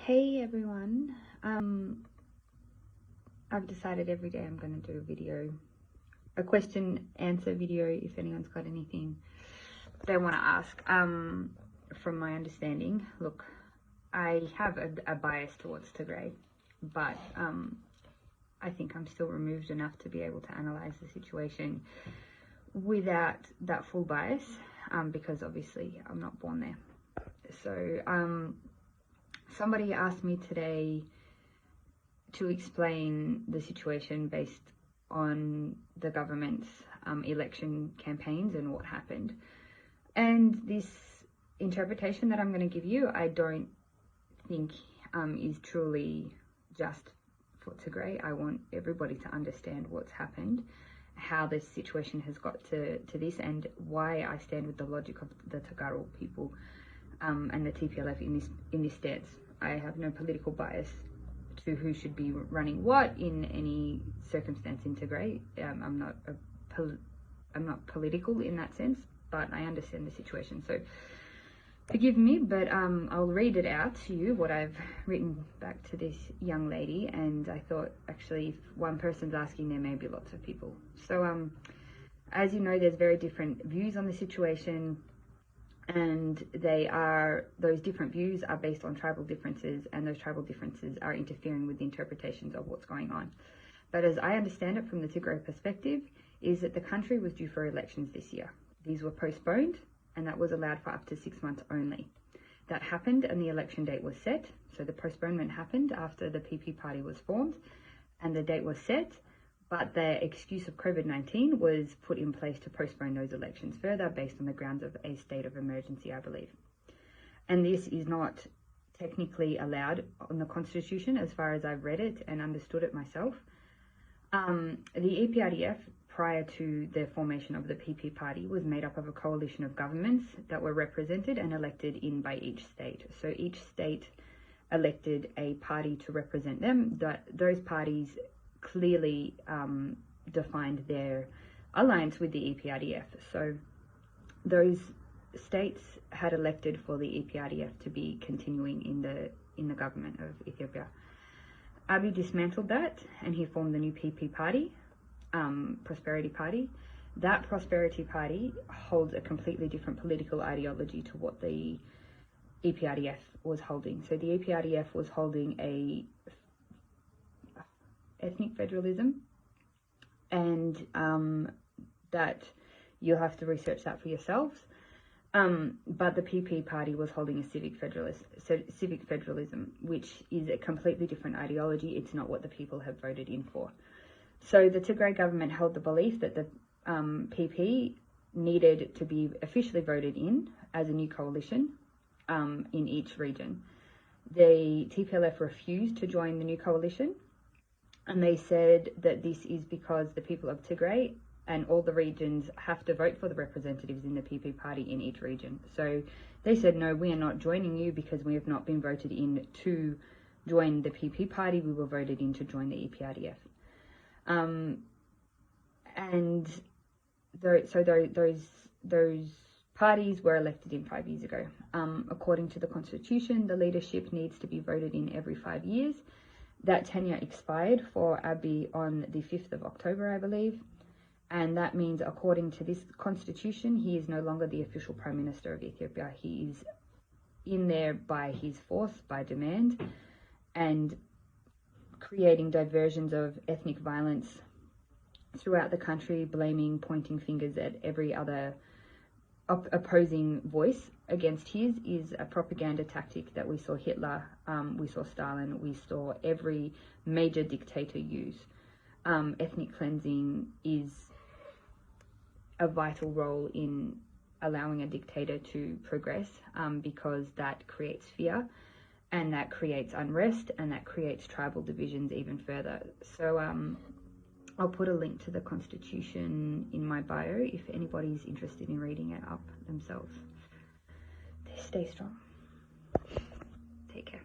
Hey everyone, I've decided every day I'm going to do a question answer video if anyone's got anything they want to ask. From my understanding, look, I have a bias towards Tigray, but I think I'm still removed enough to be able to analyze the situation without that full bias, because obviously I'm not born there. So somebody asked me today to explain the situation based on the government's election campaigns and what happened. And this interpretation that I'm going to give you, I don't think is truly just for Tigray. I want everybody to understand what's happened, how this situation has got to this, and why I stand with the logic of the Tagaro people and the T.P.F in this stance. I have no political bias to who should be running what in any circumstance in Tigray. I'm not political in that sense, but I understand the situation. So forgive me, but I'll read it out to you, what I've written back to this young lady. And I thought, actually, if one person's asking, there may be lots of people. So as you know, there's very different views on the situation, and those different views are based on tribal differences, and those tribal differences are interfering with the interpretations of what's going on. But as I understand it from the Tigray perspective, is that the country was due for elections this year. These were postponed, and that was allowed for up to 6 months only. That happened, and the election date was set. So the postponement happened after the PP party was formed, and the date was set. But the excuse of COVID-19 was put in place to postpone those elections further based on the grounds of a state of emergency, I believe. And this is not technically allowed on the Constitution as far as I've read it and understood it myself. The EPRDF, prior to the formation of the PP party, was made up of a coalition of governments that were represented and elected in by each state. So each state elected a party to represent them. Those parties clearly defined their alliance with the EPRDF. So those states had elected for the EPRDF to be continuing in the government of Ethiopia. Abiy dismantled that, and he formed the new PP party, Prosperity Party. That Prosperity Party holds a completely different political ideology to what the EPRDF was holding. So the EPRDF was holding a ethnic federalism, and that you'll have to research that for yourselves. But the PP party was holding a civic federalism, which is a completely different ideology. It's not what the people have voted in for. So the Tigray government held the belief that the PP needed to be officially voted in as a new coalition in each region. The T.P.F refused to join the new coalition, and they said that this is because the people of Tigray and all the regions have to vote for the representatives in the PP party in each region. So they said, no, we are not joining you because we have not been voted in to join the PP party. We were voted in to join the EPRDF. Those parties were elected in 5 years ago. According to the Constitution, the leadership needs to be voted in every 5 years. That tenure expired for Abiy on the 5th of October, I believe. And that means, according to this constitution, he is no longer the official Prime Minister of Ethiopia. He is in there by his force, by demand, and creating diversions of ethnic violence throughout the country, pointing fingers at every other opposing voice against his is a propaganda tactic that we saw Hitler, we saw Stalin, we saw every major dictator use. Ethnic cleansing is a vital role in allowing a dictator to progress, because that creates fear, and that creates unrest, and that creates tribal divisions even further. So I'll put a link to the Constitution in my bio if anybody's interested in reading it up themselves. Stay strong. Take care.